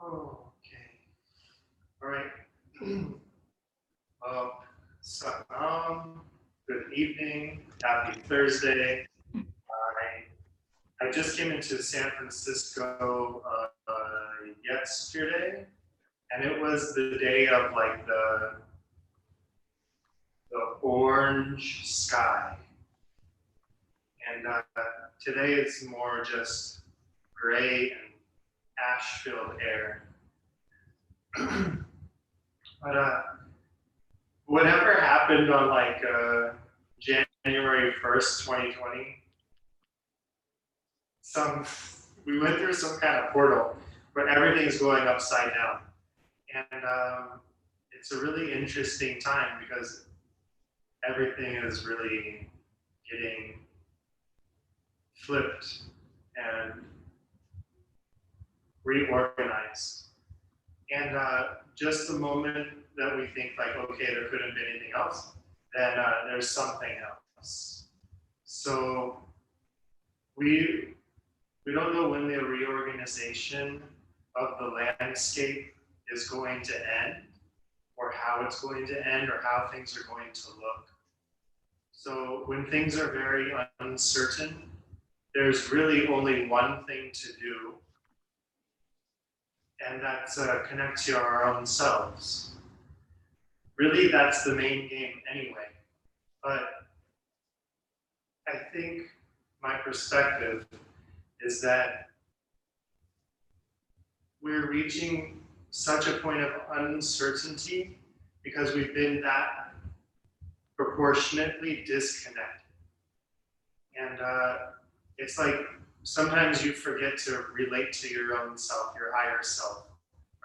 Oh, okay. All right. Well, salam. Good evening. Happy Thursday. I just came into San Francisco yesterday, and it was the day of like the orange sky, and today it's more just gray and ash-filled air. But whatever happened on like January 1st, 2020, some we went through some kind of portal where everything's going upside down, and it's a really interesting time because everything is really getting flipped and reorganized. And just the moment that we think like, okay, there couldn't be anything else, then there's something else. So we don't know when the reorganization of the landscape is going to end, or how it's going to end, or how things are going to look. So when things are very uncertain, there's really only one thing to do, and that's connect to our own selves. Really, that's the main game anyway. But I think my perspective is that we're reaching such a point of uncertainty because we've been that proportionately disconnected. And it's like sometimes you forget to relate to your own self, your higher self,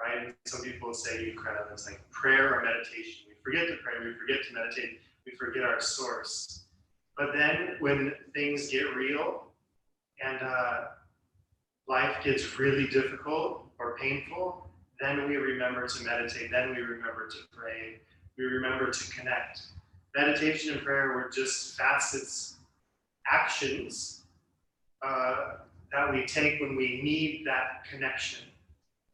right? And some people say you kind of, it's like prayer or meditation. We forget to pray, we forget to meditate, we forget our source. But then when things get real and life gets really difficult or painful, then we remember to meditate, then we remember to pray, we remember to connect. Meditation and prayer were just facets, actions that we take when we need that connection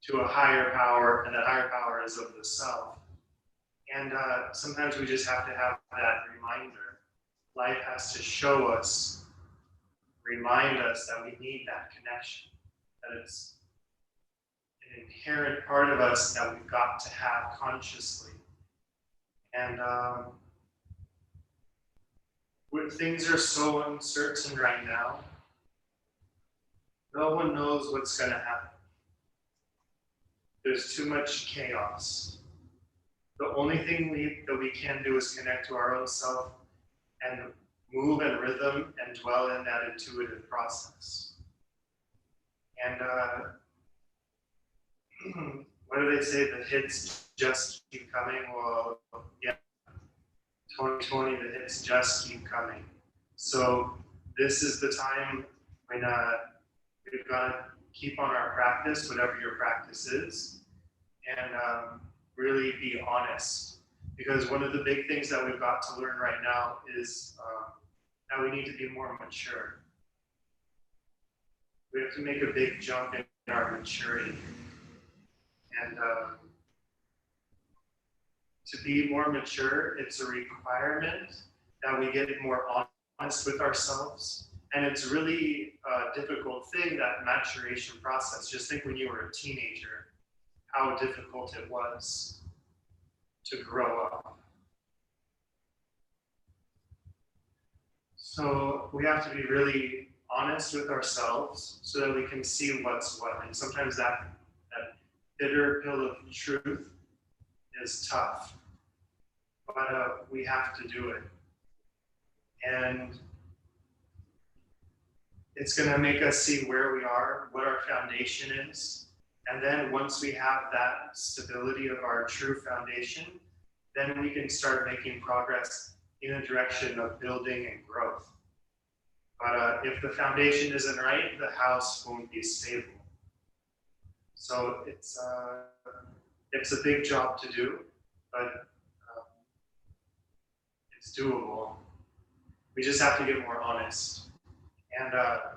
to a higher power, and that higher power is of the self. And sometimes we just have to have that reminder. Life has to show us, remind us that we need that connection, that it's an inherent part of us that we've got to have consciously. And when things are so uncertain right now, no one knows what's going to happen. There's too much chaos. The only thing that we can do is connect to our own self and move in rhythm and dwell in that intuitive process. And what do they say? The hits just keep coming. Well, yeah, 2020, the hits just keep coming. So this is the time when we've got to keep on our practice, whatever your practice is, and really be honest. Because one of the big things that we've got to learn right now is that we need to be more mature. We have to make a big jump in our maturity. And to be more mature, it's a requirement that we get more honest with ourselves. And it's really a difficult thing, that maturation process. Just think when you were a teenager, how difficult it was to grow up. So we have to be really honest with ourselves so that we can see what's what. And sometimes that bitter pill of truth is tough, but we have to do it. And it's going to make us see where we are, what our foundation is. And then once we have that stability of our true foundation, then we can start making progress in a direction of building and growth. But if the foundation isn't right, the house won't be stable. So it's a big job to do, but it's doable. We just have to get more honest and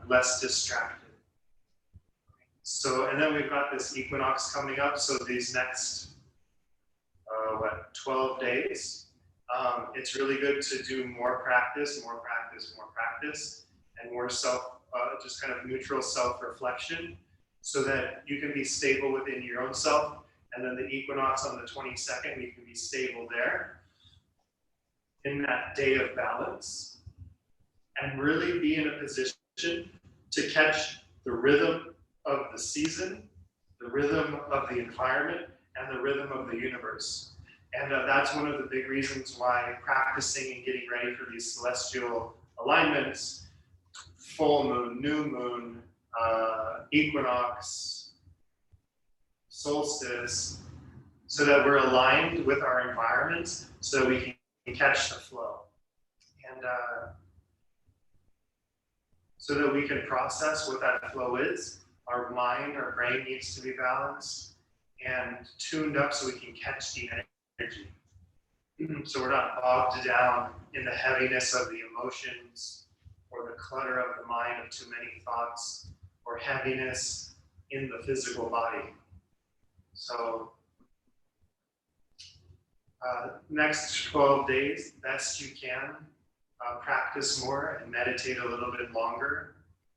less distracted. So, and then we've got this equinox coming up. So these next, 12 days, it's really good to do more practice, and more just kind of neutral self-reflection so that you can be stable within your own self. And then the equinox on the 22nd, you can be stable there in that day of balance and really be in a position to catch the rhythm of the season, the rhythm of the environment, and the rhythm of the universe. And that's one of the big reasons why practicing and getting ready for these celestial alignments, full moon, new moon, equinox, solstice, so that we're aligned with our environments so that we can catch the flow. And so that we can process what that flow is. Our mind, our brain needs to be balanced and tuned up so we can catch the energy. So we're not bogged down in the heaviness of the emotions or the clutter of the mind of too many thoughts or heaviness in the physical body. So next 12 days, best you can, practice more and meditate a little bit longer.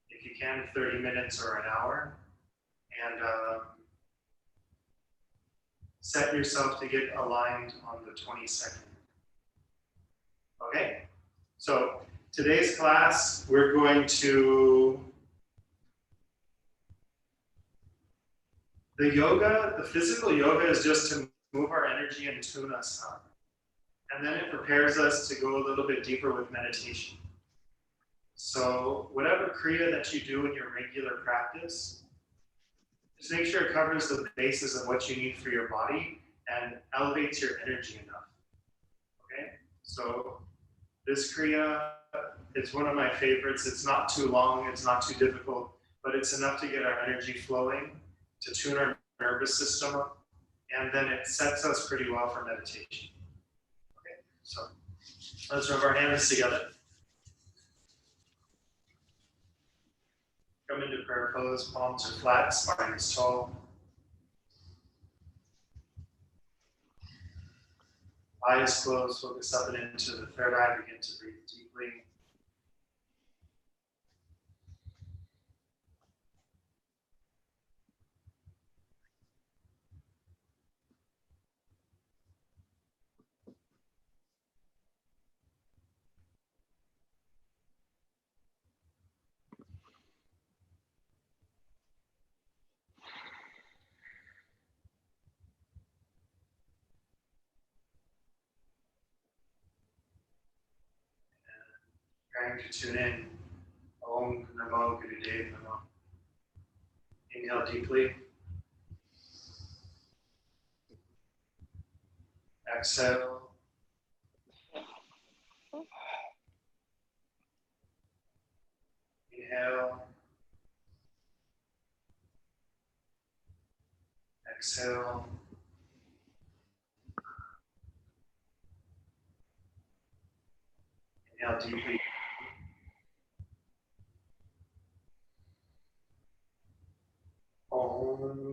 If you can, 30 minutes or an hour. And set yourself to get aligned on the 22nd. Okay, so today's class, we're going to, the physical yoga is just to move our energy and tune us up. And then it prepares us to go a little bit deeper with meditation. So whatever kriya that you do in your regular practice, just make sure it covers the basis of what you need for your body and elevates your energy enough. Okay? So this kriya, it's one of my favorites. It's not too long, it's not too difficult, but it's enough to get our energy flowing, to tune our nervous system up, and then it sets us pretty well for meditation. Okay, so let's rub our hands together. Come into prayer pose, palms are flat, spine is tall. Eyes closed, focus up and into the third eye, begin to breathe deeply. Trying to tune in. Om Namo Gurudev Namo. Inhale deeply. Exhale. Inhale. Exhale. Inhale deeply. Om.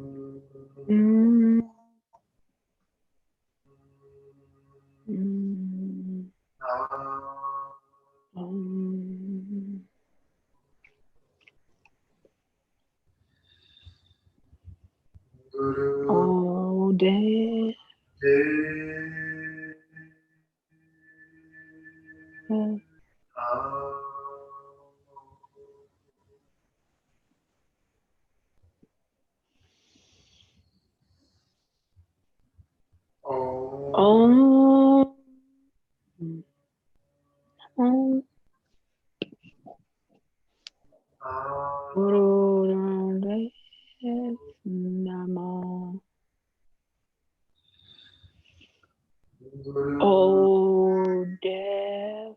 Guru. All day. Om. Guru Namo. Oh, death.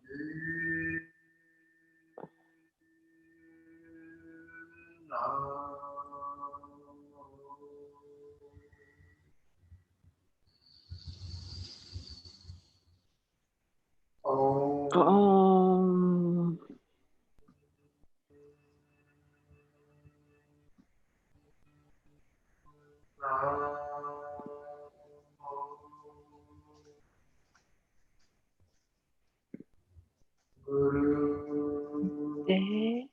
Dev.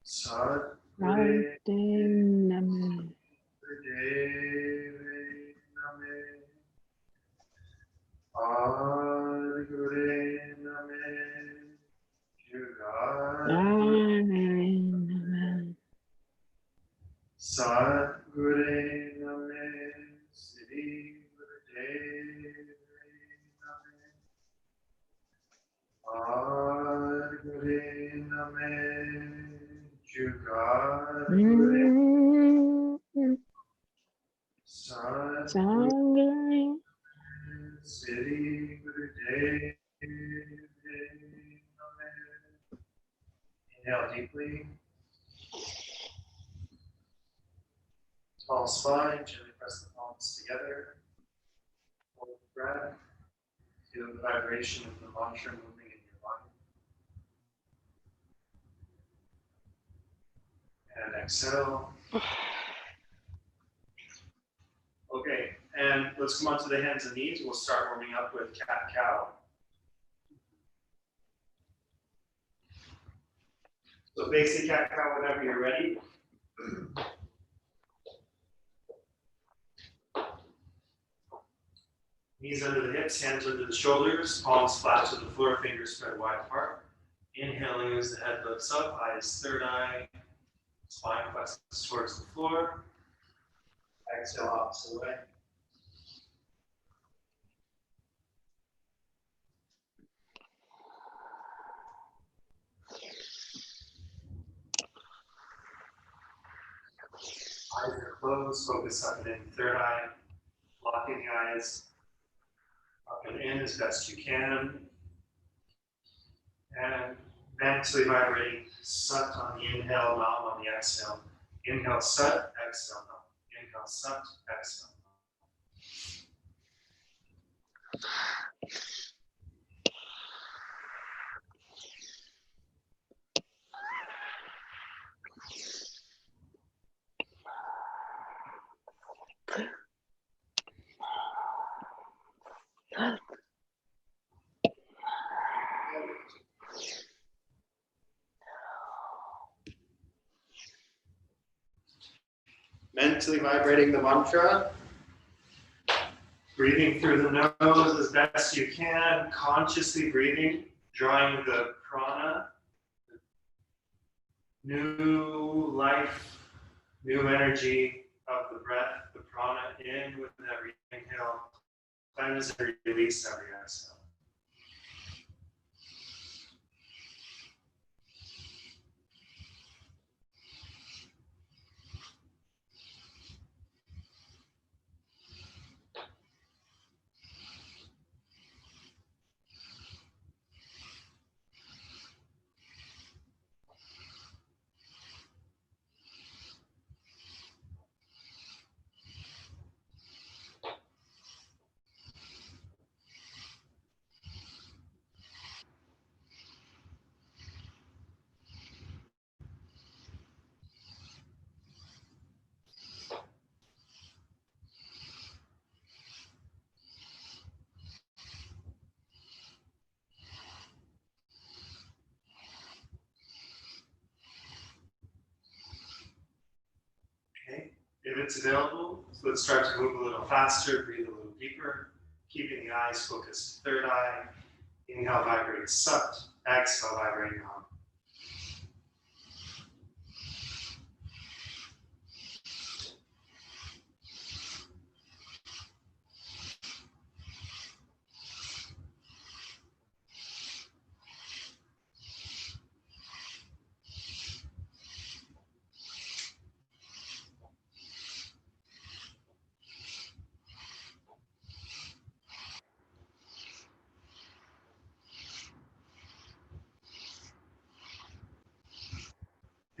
Sade Name. Name. Sadguru Name Sri Gurudev Name Adguru Name Jugadguru Sadguru Sangre. Sri Gurudev Name. Inhale deeply. Tall spine, gently press the palms together. Hold the breath. Feel the vibration of the mantra moving in your body. And exhale. Okay, and let's come onto the hands and knees. We'll start warming up with cat-cow. So basic cat-cow whenever you're ready. Knees under the hips, hands under the shoulders, palms flat to the floor, fingers spread wide apart. Inhaling as the head lifts up, eyes third eye, spine flexes towards the floor. Exhale, opposite way. Eyes are closed, focus up and in, third eye, locking the eyes up and in as best you can. And mentally vibrating Sat on the inhale, Nam on the exhale. Inhale Sat, exhale Nam. Inhale Sat, exhale Nam. Mentally vibrating the mantra. Breathing through the nose as best you can, consciously breathing, drawing the prana, new life, new energy of the breath, the prana in with every inhale, cleanse and release every exhale. Okay, if it's available, so let's start to move a little faster, breathe a little deeper, keeping the eyes focused, third eye. Inhale, vibrate Sat, exhale, vibrate Nam.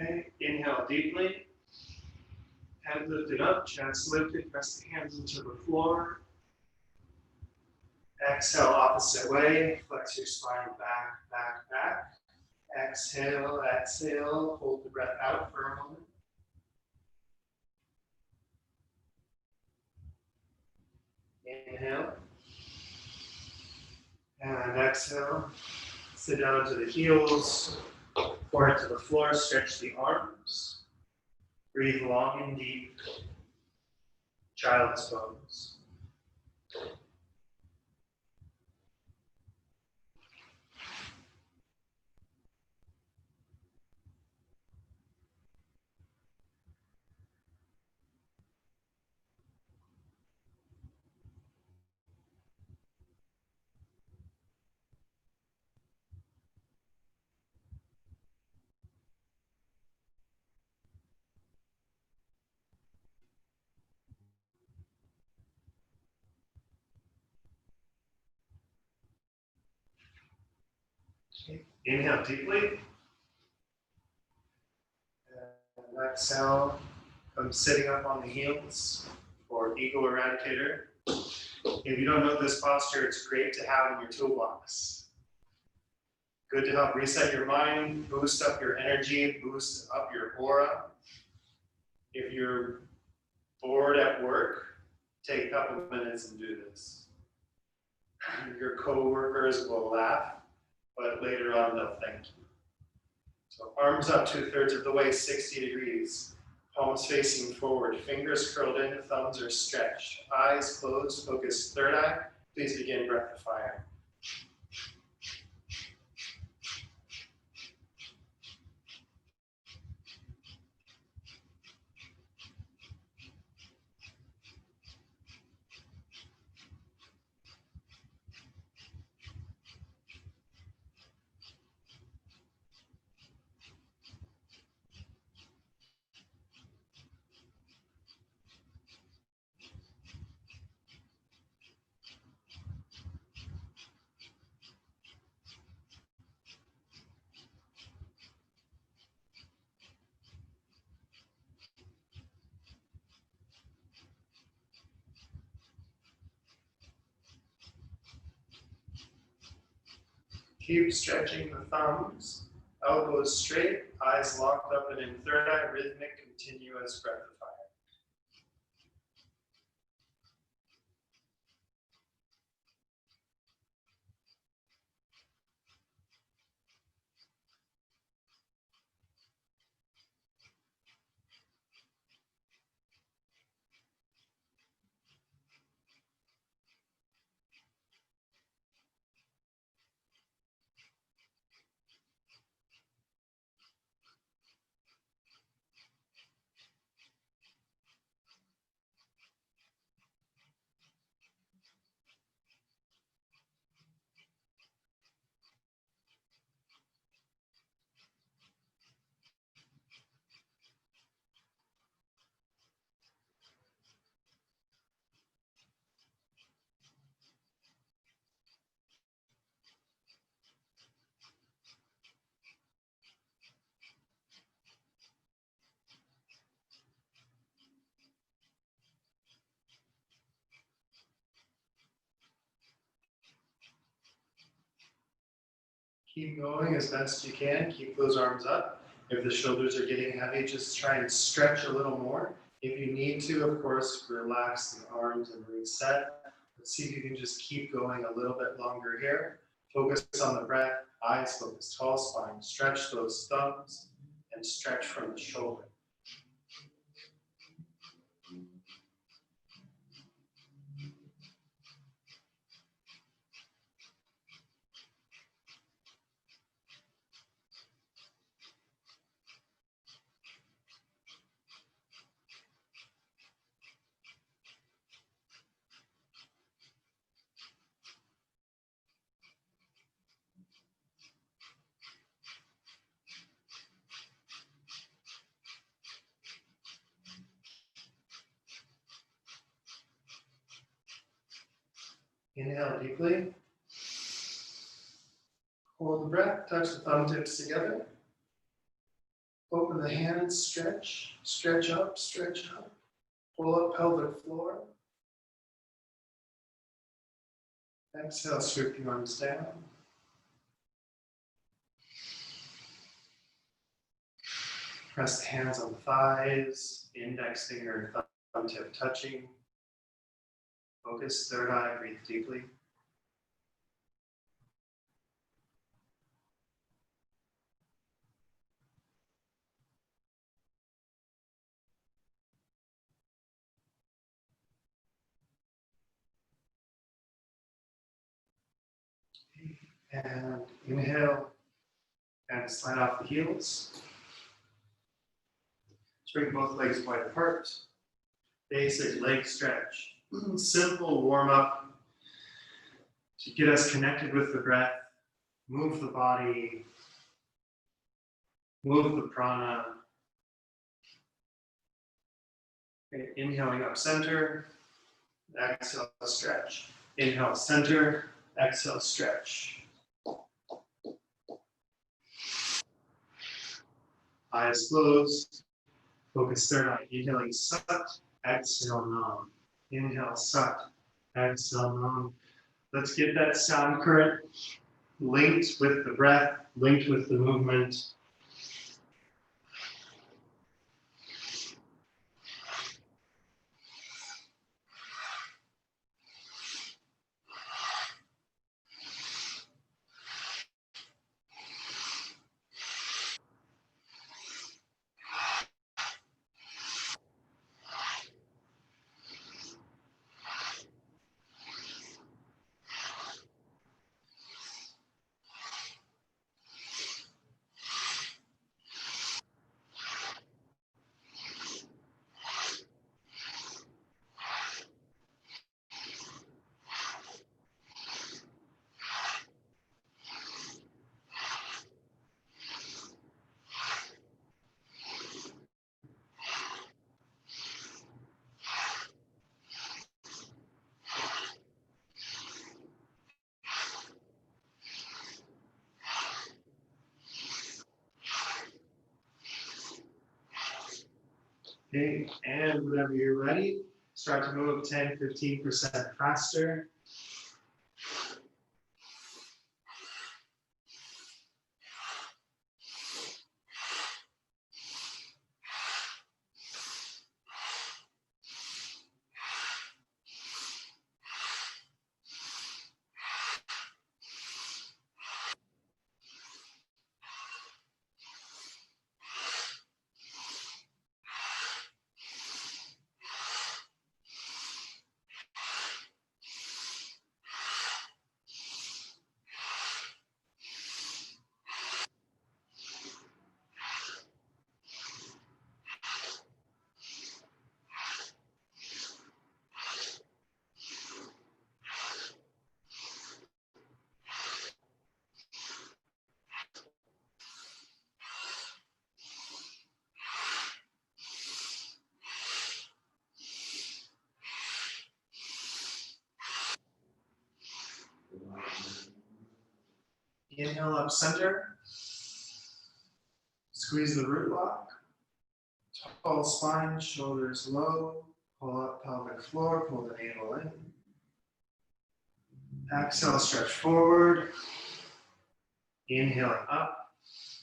Okay, inhale deeply. Head lifted up, chest lifted, press the hands into the floor. Exhale, opposite way. Flex your spine back, back, back. Exhale, exhale. Hold the breath out for a moment. Inhale. And exhale. Sit down to the heels. Forehead to the floor. Stretch the arms. Breathe long and deep. Child's pose. Okay. Inhale deeply. And exhale. Come sitting up on the heels for Eagle Eradicator. If you don't know this posture, it's great to have in your toolbox. Good to help reset your mind, boost up your energy, boost up your aura. If you're bored at work, take a couple of minutes and do this. Your coworkers will laugh, but later on they'll thank you. So arms up 2/3 of the way, 60 degrees. Palms facing forward, fingers curled in, thumbs are stretched. Eyes closed, focus third eye. Please begin breath of fire. Keep stretching the thumbs, elbows straight, eyes locked up and in third eye, rhythmic, continuous breath of fire. Keep going as best you can. Keep those arms up. If the shoulders are getting heavy, just try and stretch a little more. If you need to, of course, relax the arms and reset. Let's see if you can just keep going a little bit longer here. Focus on the breath, eyes focus, tall spine. Stretch those thumbs and stretch from the shoulder. Inhale deeply. Hold the breath, touch the thumb tips together. Open the hands, stretch, stretch up, stretch up. Pull up pelvic floor. Exhale, sweep the arms down. Press the hands on the thighs, index finger and thumb tip touching. Focus, third eye, breathe deeply. And inhale, and slide off the heels. Bring both legs wide apart. Basic leg stretch. Simple warm up to get us connected with the breath. Move the body. Move the prana. Okay, inhaling up center. Exhale, stretch. Inhale, center. Exhale, stretch. Eyes closed. Focus third eye. Inhaling sat. Exhale, nam. Inhale, sat. Exhale, nam. Let's get that sound current linked with the breath, linked with the movement. Okay, and whenever you're ready, start to move 10, 15% faster. Inhale up center. Squeeze the root lock. Tall spine, shoulders low. Pull up pelvic floor, pull the navel in. Exhale, stretch forward. Inhaling up,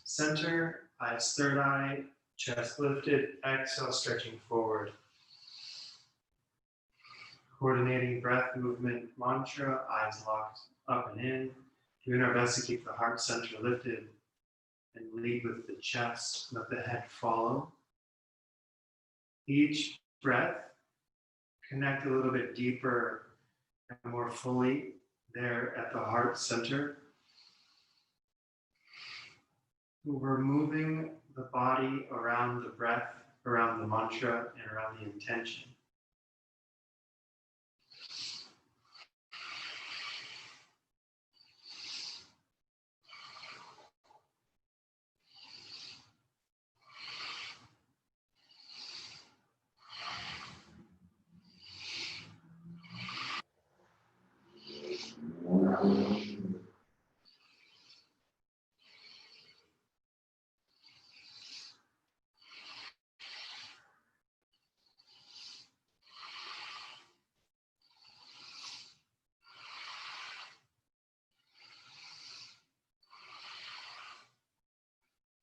center, eyes third eye, chest lifted. Exhale, stretching forward. Coordinating breath, movement, mantra, eyes locked up and in. Doing our best to keep the heart center lifted and lead with the chest. Let the head follow. Each breath, connect a little bit deeper and more fully there at the heart center. We're moving the body around the breath, around the mantra, and around the intention.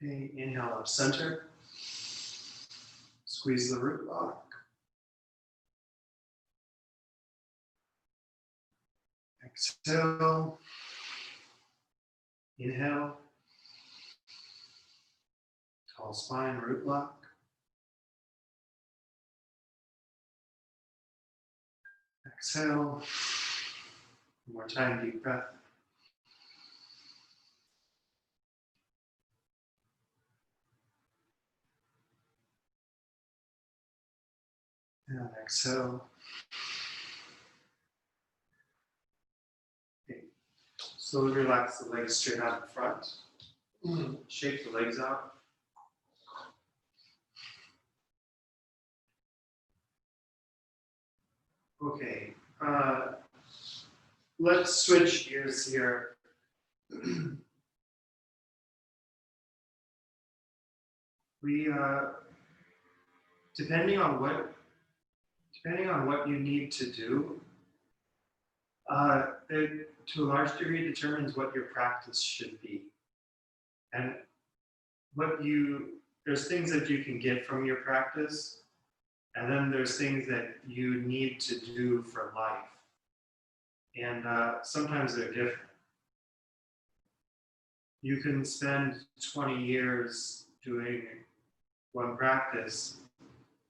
Okay, inhale up center. Squeeze the root lock. Exhale. Inhale. Tall spine, root lock. Exhale. One more time, deep breath. And exhale. Okay. Slowly relax the legs straight out in front. Shake the legs out. Okay. Let's switch gears here. We depending on what you need to do, it to a large degree determines what your practice should be. And there's things that you can get from your practice, and then there's things that you need to do for life. And sometimes they're different. You can spend 20 years doing one practice,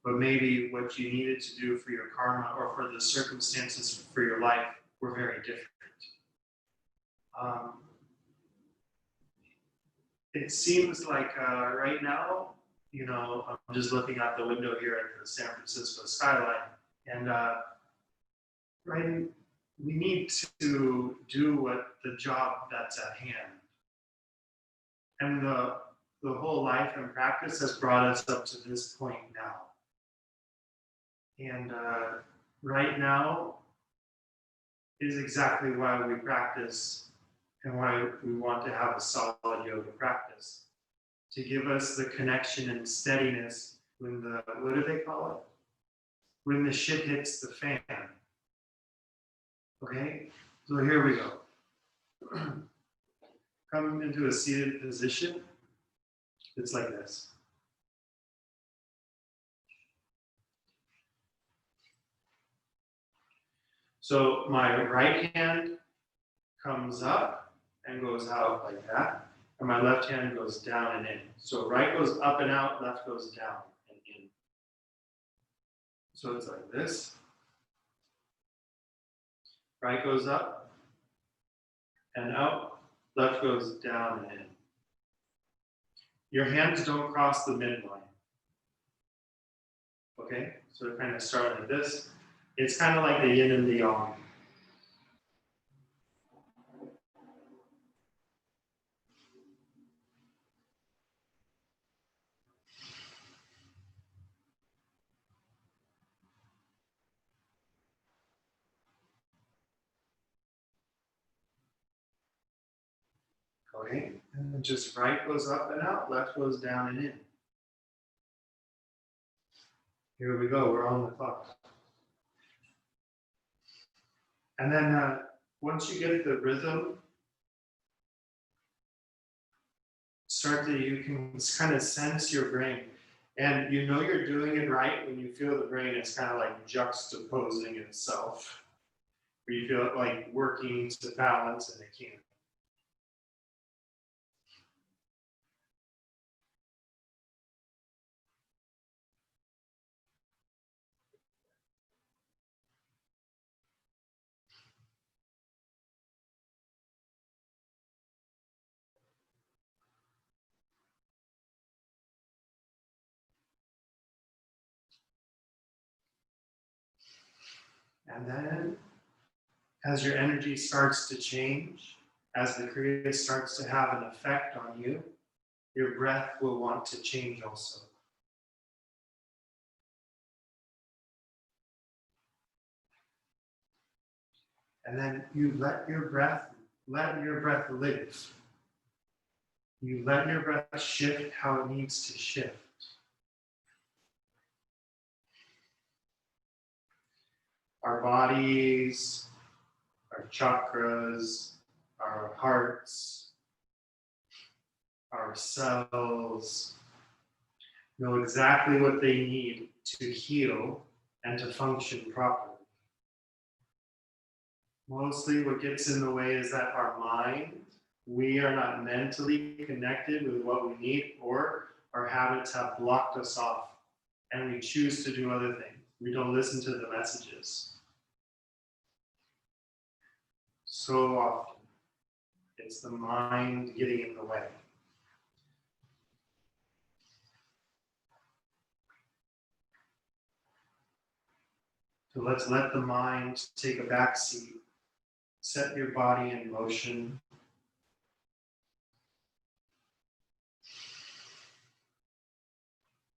but maybe what you needed to do for your karma or for the circumstances for your life were very different. It seems like right now, I'm just looking out the window here at the San Francisco skyline, and right, we need to do what the job that's at hand. And the whole life and practice has brought us up to this point now. And right now is exactly why we practice and why we want to have a solid yoga practice. To give us the connection and steadiness when what do they call it? When the shit hits the fan. Okay, so here we go. Come into a seated position. It's like this. So my right hand comes up and goes out like that, and my left hand goes down and in. So right goes up and out, left goes down and in. So it's like this. Right goes up and out, left goes down and in. Your hands don't cross the midline. Okay, so it kind of start like this. It's kind of like the yin and the yang. Okay, and then just right goes up and out, left goes down and in. Here we go, we're on the clock. And then once you get the rhythm, you can kind of sense your brain. And you know you're doing it right when you feel the brain is kind of like juxtaposing itself. Where you feel it like working to balance and it can't. And then as your energy starts to change, as the Kriya starts to have an effect on you, your breath will want to change also. And then you let your breath live. You let your breath shift how it needs to shift. Our bodies, our chakras, our hearts, our cells know exactly what they need to heal and to function properly. Mostly what gets in the way is that our mind, we are not mentally connected with what we need, or our habits have blocked us off and we choose to do other things. We don't listen to the messages. So often, it's the mind getting in the way. So let's let the mind take a back seat. Set your body in motion.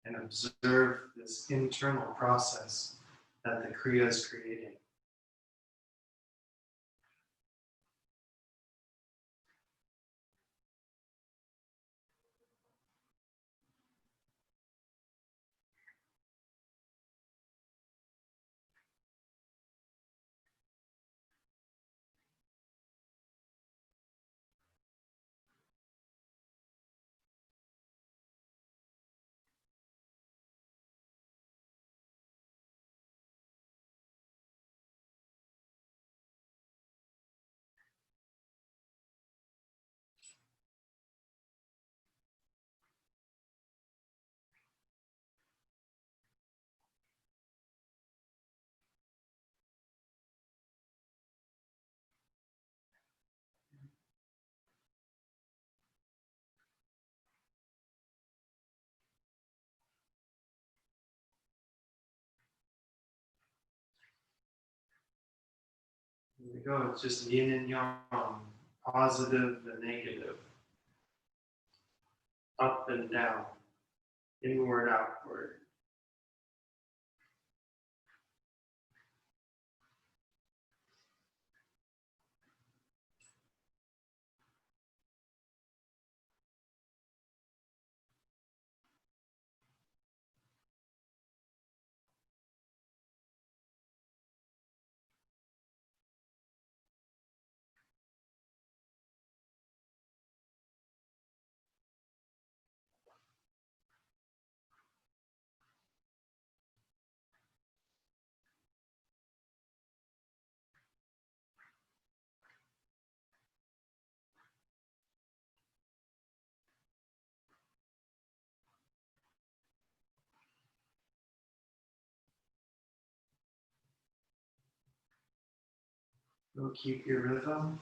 And observe this internal process that the Kriya is creating. Here we go. It's just yin and yang, positive and negative, up and down, inward, outward. You'll keep your rhythm.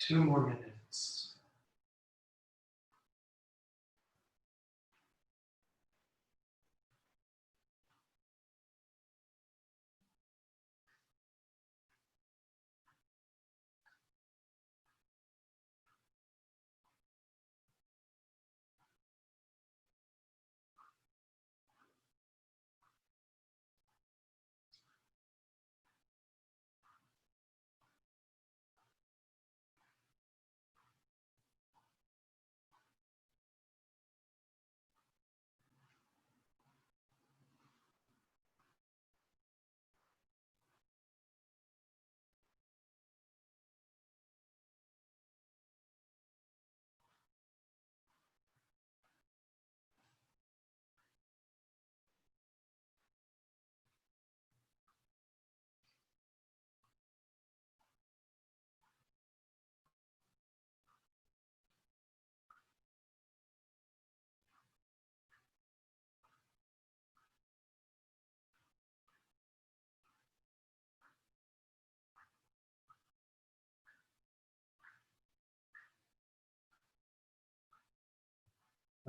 Two more minutes.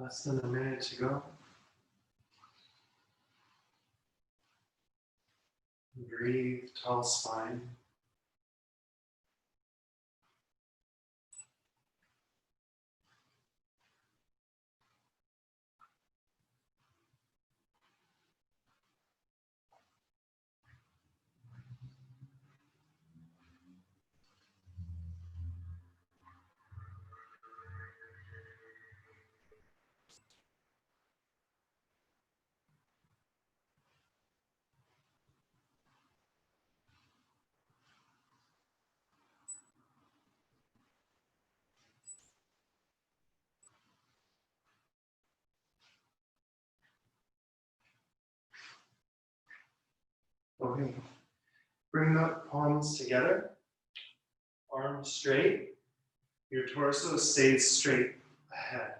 Less than a minute to go. Breathe, tall spine. Okay. Bring the palms together, arms straight. Your torso stays straight ahead,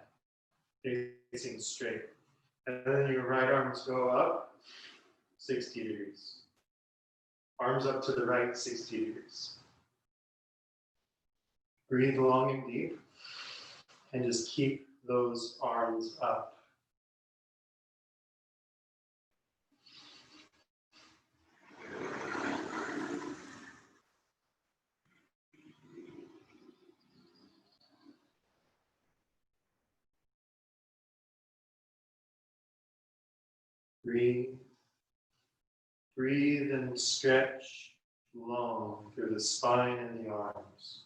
facing straight. And then your right arms go up 60 degrees. Arms up to the right 60 degrees. Breathe long and deep, and just keep those arms up. Breathe. Breathe and stretch long through the spine and the arms.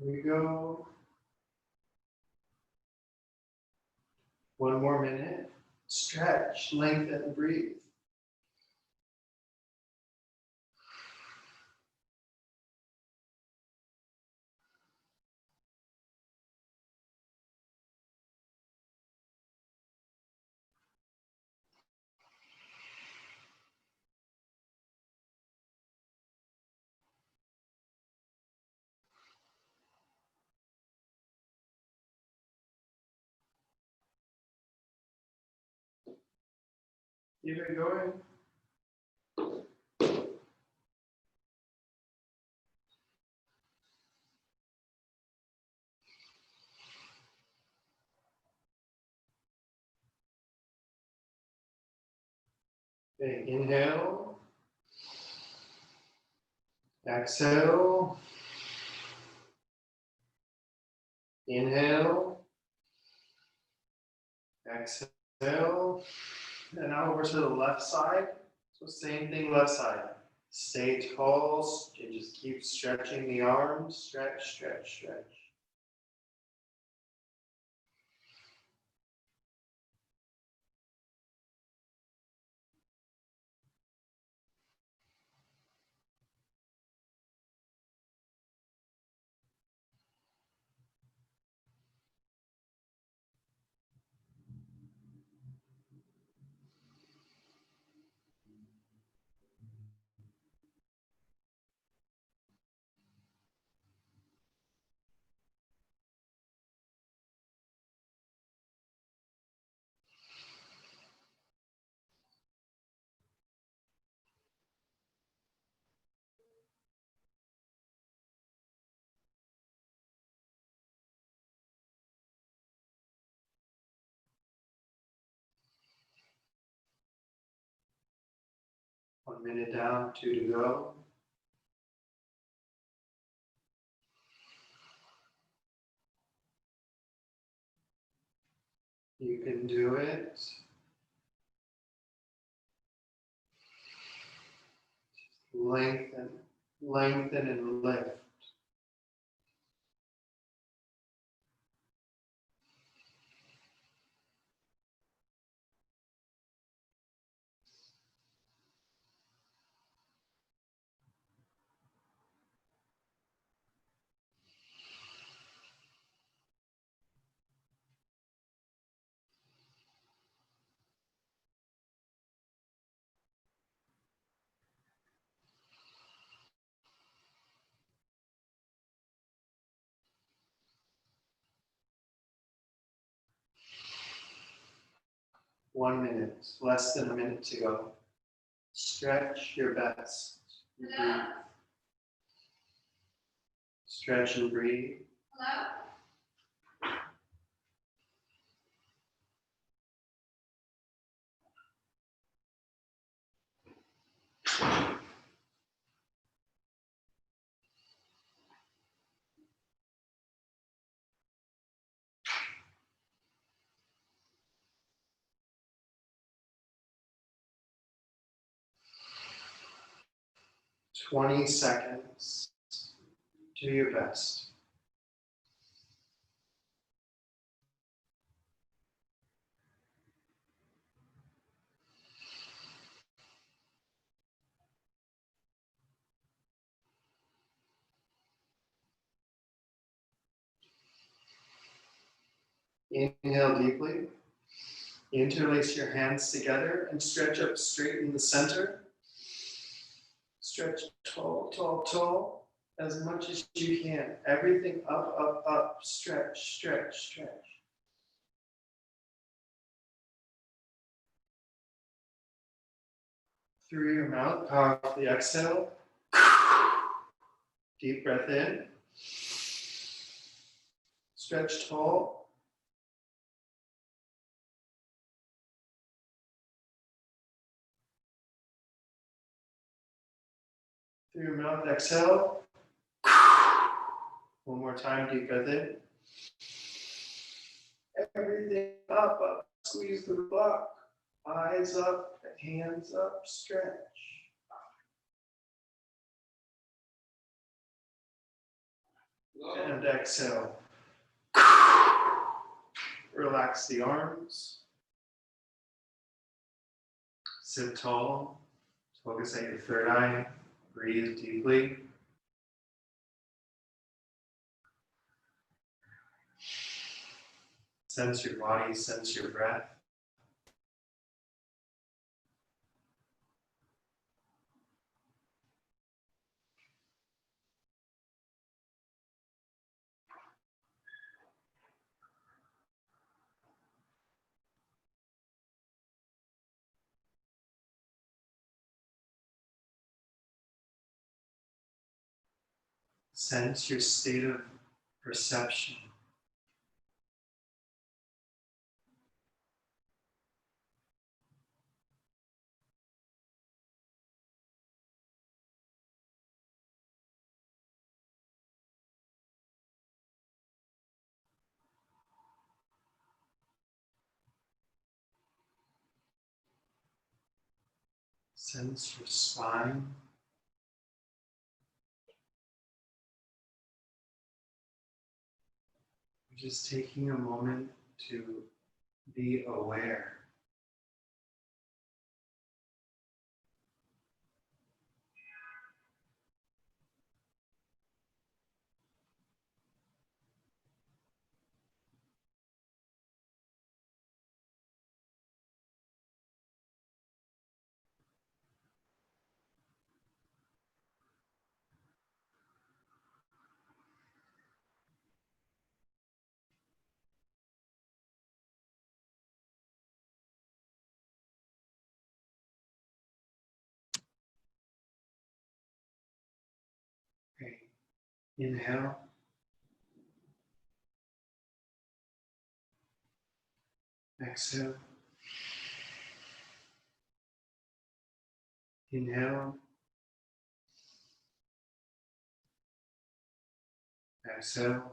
Here we go. One more minute. Stretch, lengthen, breathe. Keep it going. Okay, inhale. Exhale. Inhale. Exhale. And now over to the left side. So same thing, left side. Stay tall and just keep stretching the arms. Stretch, stretch, stretch. One minute down, two to go. You can do it. Lengthen, lengthen and lift. One minute, less than a minute to go. Stretch your best. Breathe. Stretch and breathe. Hello? 20 seconds. Do your best. Inhale deeply. Interlace your hands together and stretch up straight in the center. Stretch tall, tall, tall, as much as you can. Everything up, up, up. Stretch, stretch, stretch. Through your mouth, powerfully exhale. Deep breath in. Stretch tall. Through your mouth, exhale. One more time, deep breath in. Everything up, up. Squeeze the block. Eyes up, hands up, stretch. And exhale. Relax the arms. Sit tall. Focus at your third eye. Breathe deeply. Sense your body, sense your breath. Sense your state of perception. Sense your spine. Just taking a moment to be aware. Okay. Inhale. Exhale. Inhale. Exhale.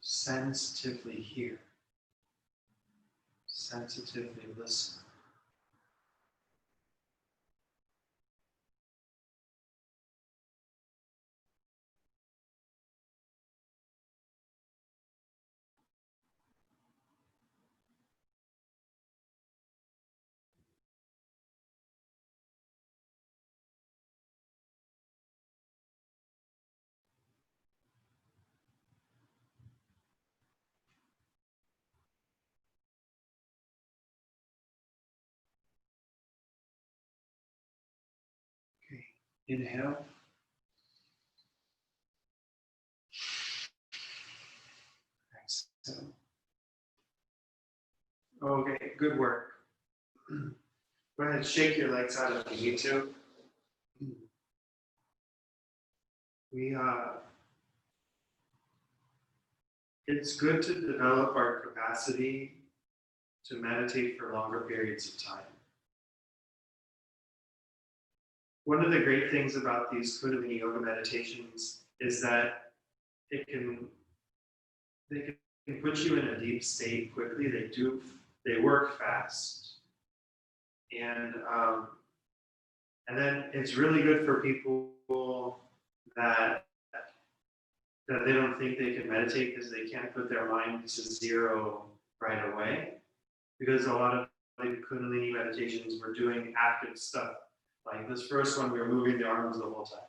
sensitively hear, sensitively listen. Okay, inhale. Exhale. Okay, good work. Go ahead, shake your legs out if you need to. We it's good to develop our capacity to meditate for longer periods of time. One of the great things about these Kundalini yoga meditations is that it can they can put you in a deep state quickly. They work fast, and and then it's really good for people that that they don't think they can meditate because they can't put their mind to zero right away. Because a lot of like Kundalini meditations, we're doing active stuff. Like this first one, we were moving the arms the whole time.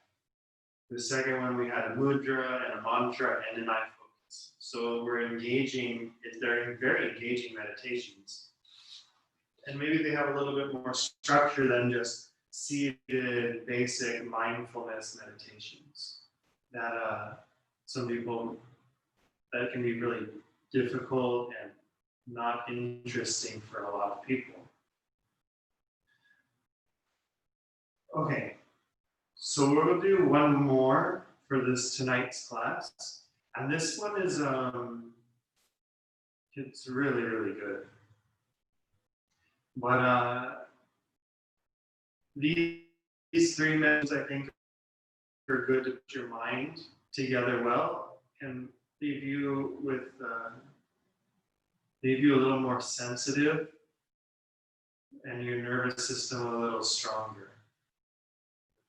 The second one, we had a mudra and a mantra and an eye focus. So we're engaging, they're very engaging meditations. And maybe they have a little bit more structure than just seated, basic mindfulness meditations. That some people, that can be really difficult and not interesting for a lot of people. Okay, so we'll do one more for this tonight's class, and this one is it's really good. But these three methods I think are good to put your mind together well and leave you a little more sensitive and your nervous system a little stronger.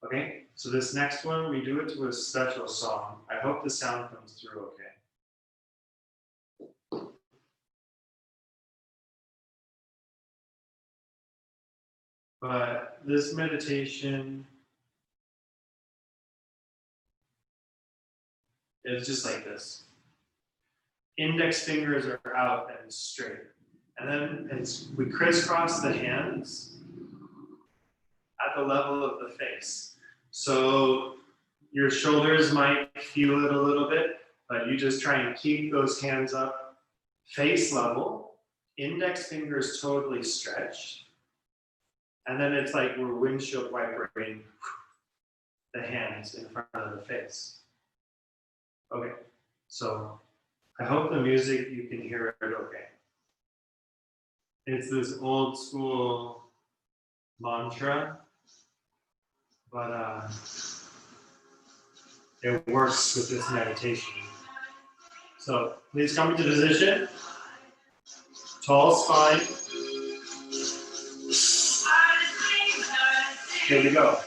Okay, so this next one, we do it to a special song. I hope the sound comes through okay. But this meditation is just like this. Index fingers are out and straight. And then we crisscross the hands at the level of the face. So your shoulders might feel it a little bit, but you just try and keep those hands up face level, index fingers totally stretched. And then it's like we're windshield wipering the hands in front of the face. Okay, so I hope the music, you can hear it okay. It's this old school mantra, but it works with this meditation. So please come into position. Tall spine. Here we go.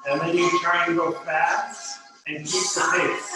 And then you try and go fast and keep the pace.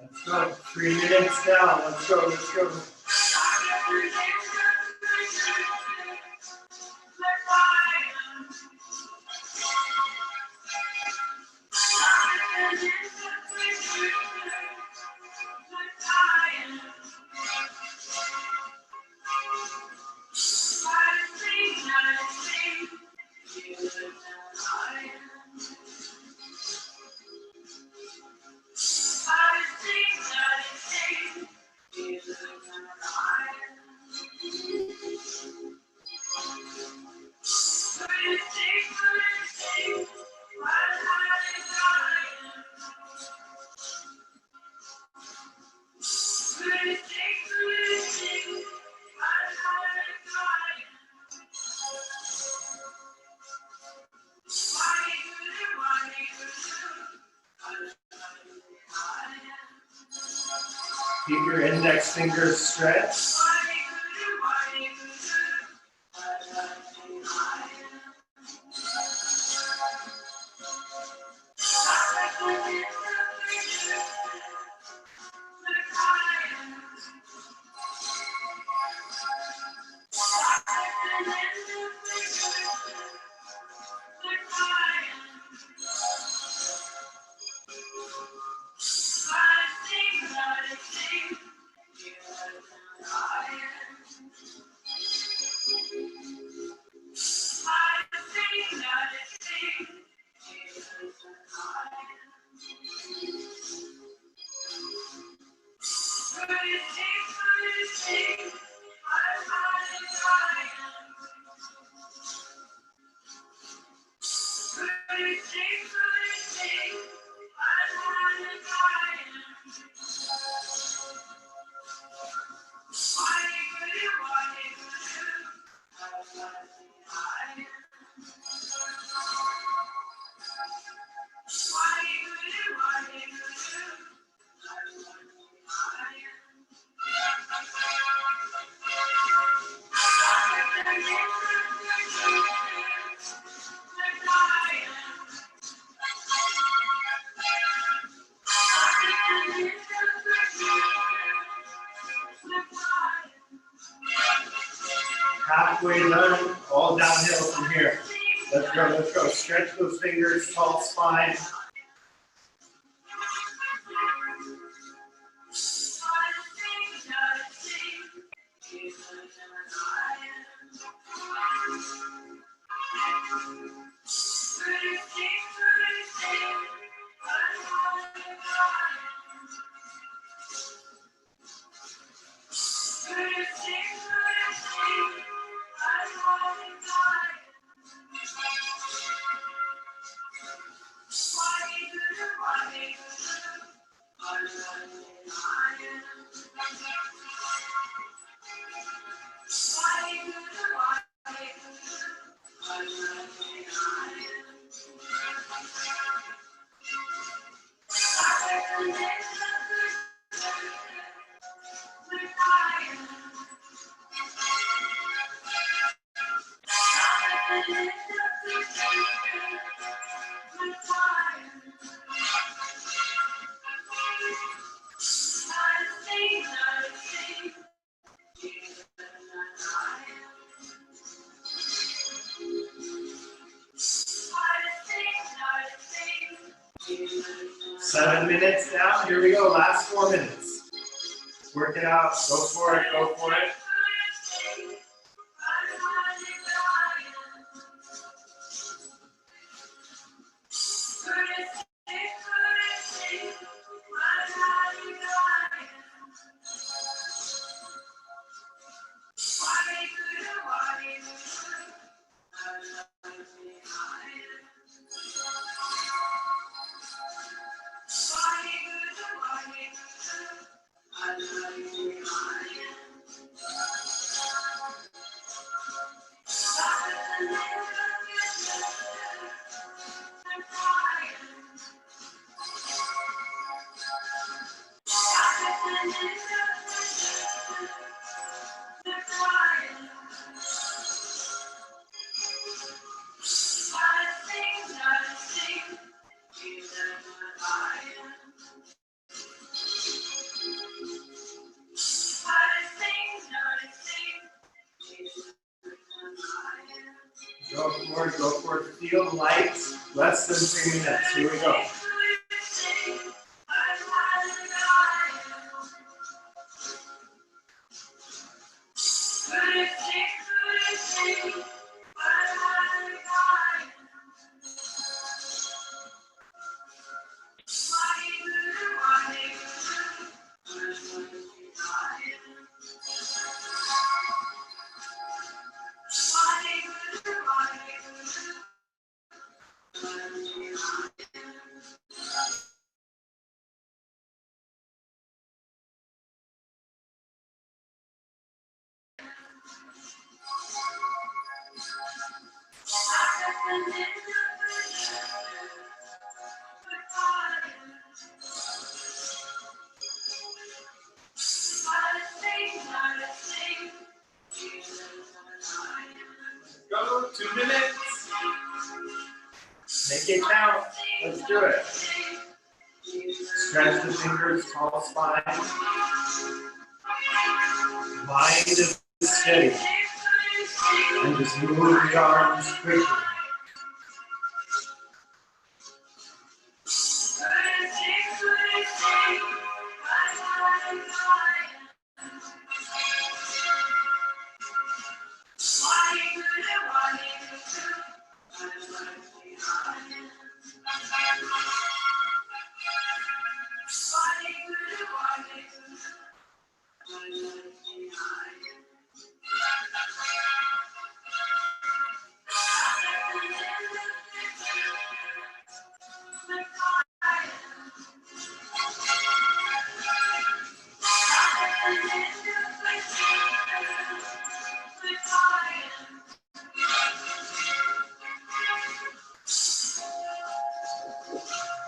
Let's go. 3 minutes down. Let's go. Let's go. Keep your index fingers stretched. Halfway done, all downhill from here. Let's go, let's go. Stretch those fingers, tall spine. Seven minutes down. Here we go. Last 4 minutes. Work it out. Go for it. Go for it. seconds. Less than 3 minutes. Here we go. Go, 2 minutes. Make it count. Let's do it. Stretch the fingers, tall spine. Mind is steady. And just move the arms quickly.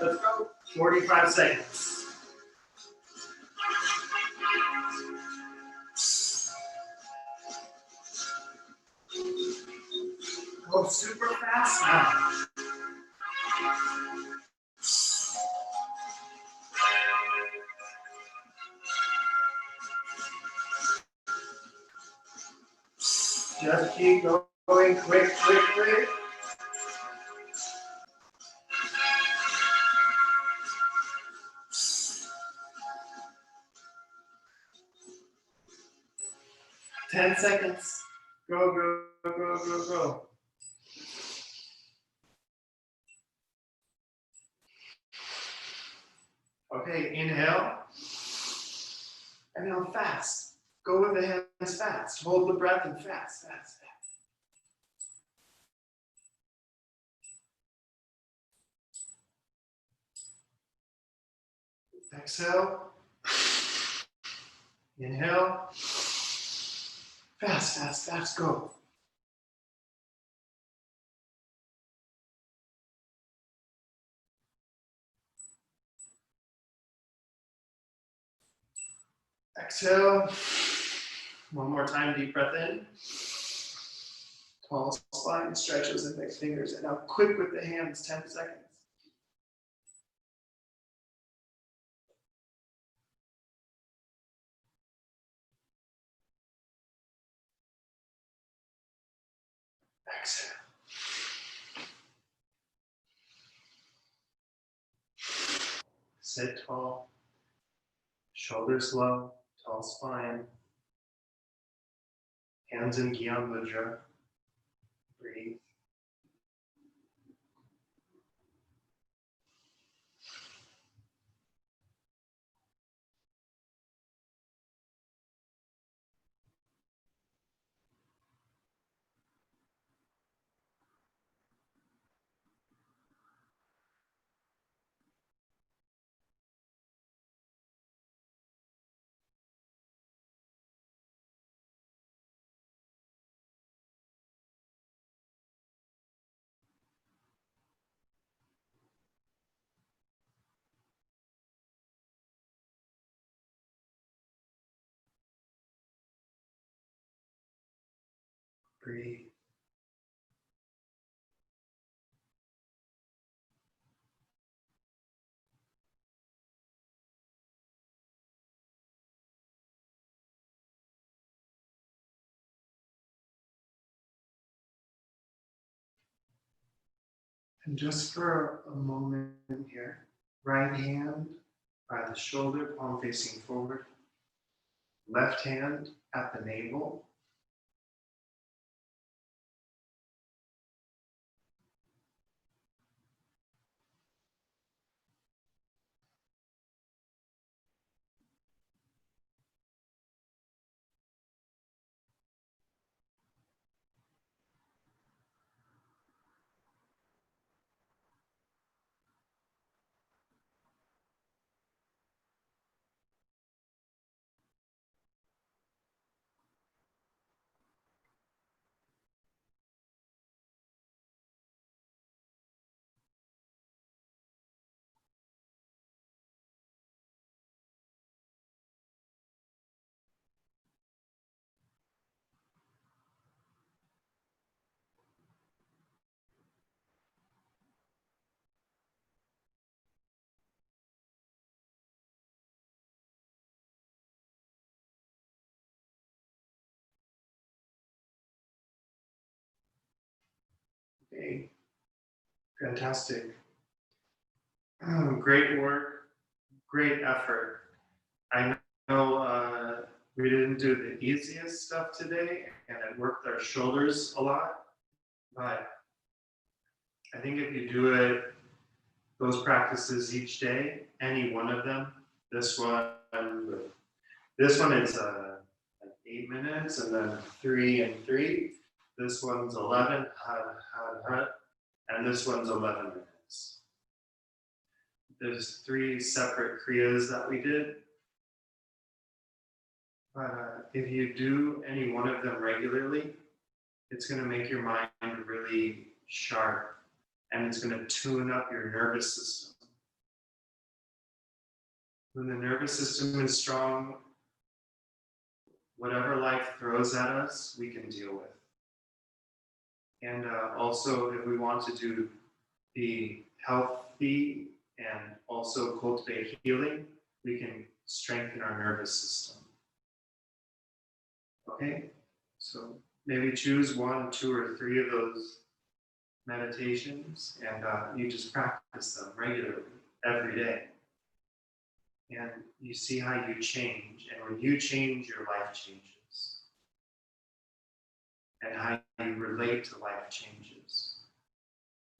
Let's go. 45 seconds. Go super fast now. Just keep going quick, quick, quick. Ten seconds. Go, go, go, go, go. Okay, inhale. And now fast. Go with the hands fast. Hold the breath and fast, fast, fast. Exhale. Inhale. Fast, fast, fast, go. Exhale. One more time, deep breath in. Tall spine, stretch those index fingers. And now quick with the hands, 10 seconds. Exhale. Sit tall. Shoulders low, tall spine. Hands in Gyan Mudra. Breathe. Breathe. And just for a moment here, right hand by the shoulder, palm facing forward, left hand at the navel. Okay, fantastic. Great work, great effort. I know we didn't do the easiest stuff today, and it worked our shoulders a lot, but I think if you do it, those practices each day, any one of them, this one, this one is like 8 minutes, and then 3 and 3. This one's 11, and this one's 11 minutes. There's 3 separate kriyas that we did. But if you do any one of them regularly, it's going to make your mind really sharp, and it's going to tune up your nervous system. When the nervous system is strong, whatever life throws at us, we can deal with. And also, if we want to be healthy and also cultivate healing, we can strengthen our nervous system. Okay, so maybe choose 1, 2, or 3 of those meditations, and you just practice them regularly every day. And you see how you change. And when you change, your life changes. And how you relate to life changes.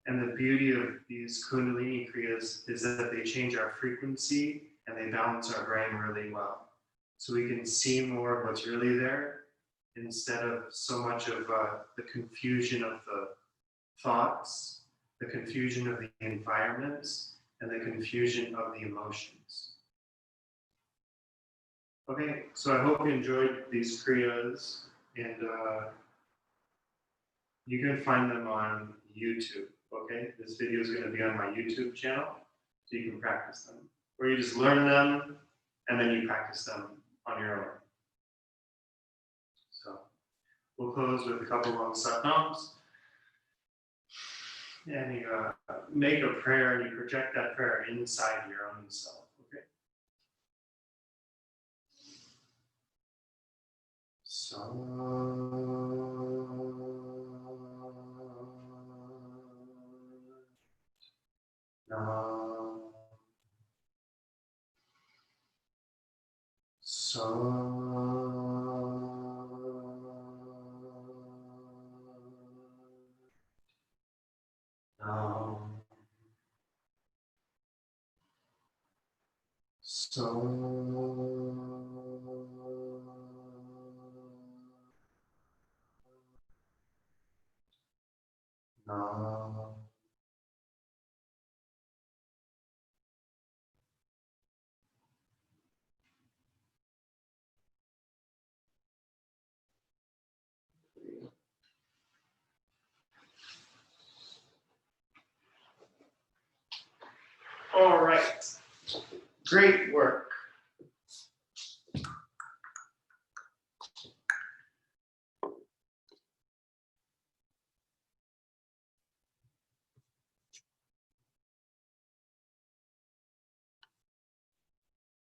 And the beauty of these Kundalini Kriyas is that they change our frequency and they balance our brain really well. So we can see more of what's really there instead of so much of the confusion of the thoughts, the confusion of the environments, and the confusion of the emotions. Okay, so I hope you enjoyed these Kriyas, and you can find them on YouTube, okay? This video is going to be on my YouTube channel, so you can practice them. Or you just learn them, and then you practice them on your own. So, we'll close with a couple long satnams. And you make a prayer, and you project that prayer inside your own self, okay? All right, great work.